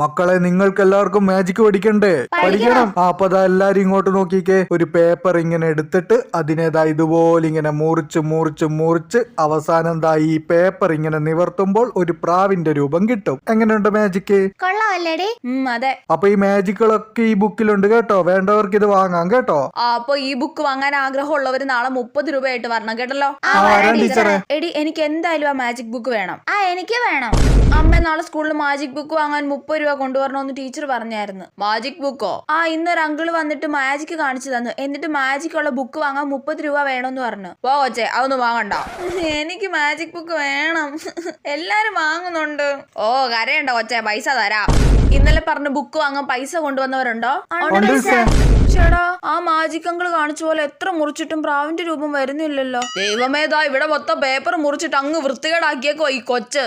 മക്കളെ നിങ്ങൾക്ക് എല്ലാവർക്കും മാജിക് പഠിക്കണ്ടേ? പഠിക്കണം. അപ്പൊ എല്ലാരും ഇങ്ങോട്ട് നോക്കിക്കേ. ഒരു പേപ്പർ ഇങ്ങനെ എടുത്തിട്ട് അതിനേതാ ഇതുപോലെ ഇങ്ങനെ മുറിച്ച് അവസാനം എന്താ ഈ പേപ്പർ ഇങ്ങനെ നിവർത്തുമ്പോൾ ഒരു പ്രാവിന്റെ രൂപം കിട്ടും. എങ്ങനെയുണ്ട് മാജിക്? കൊള്ളാമല്ലേടി? അതെ. അപ്പൊ ഈ മാജിക്കുകളൊക്കെ ഈ ബുക്കിലുണ്ട് കേട്ടോ. വേണ്ടവർക്ക് ഇത് വാങ്ങാം കേട്ടോ. അപ്പൊ ഈ ബുക്ക് വാങ്ങാൻ ആഗ്രഹമുള്ളവര് നാളെ 30 രൂപയായിട്ട് വരണം കേട്ടല്ലോ. ടീച്ചറെ. എടി എനിക്ക് എന്തായാലും ആ മാജിക് ബുക്ക് വേണം. എനിക്ക് വേണം. അമ്മ നാളെ സ്കൂളിൽ മാജിക് ബുക്ക് വാങ്ങാൻ 30 രൂപ കൊണ്ടുവരണമെന്ന് ടീച്ചർ പറഞ്ഞായിരുന്നു. മാജിക് ബുക്കോ? ഇന്നൊരു അങ്കിള് വന്നിട്ട് മാജിക് കാണിച്ചു തന്നു. എന്നിട്ട് മാജിക് ഉള്ള ബുക്ക് വാങ്ങാൻ 30 രൂപ വേണമെന്ന് പറഞ്ഞു. കൊച്ചേ അതൊന്നും വാങ്ങണ്ട. എനിക്ക് മാജിക് ബുക്ക് വേണം. എല്ലാരും വാങ്ങുന്നുണ്ട്. കരയണ്ട കൊച്ചേ, പൈസ തരാം. ഇന്നലെ പറഞ്ഞ ബുക്ക് വാങ്ങാൻ പൈസ കൊണ്ടുവന്നവരുണ്ടോ? ചേടാ, ആ മാജിക് അങ്കിള് കാണിച്ച പോലെ എത്ര മുറിച്ചിട്ടും പ്രാവിന്റെ രൂപം വരുന്നില്ലല്ലോ. ദൈവമേതാ ഇവിടെ മൊത്തം പേപ്പർ മുറിച്ചിട്ട് അങ്ങ് വൃത്തികേടാക്കിയേക്കോ ഈ കൊച്ച്.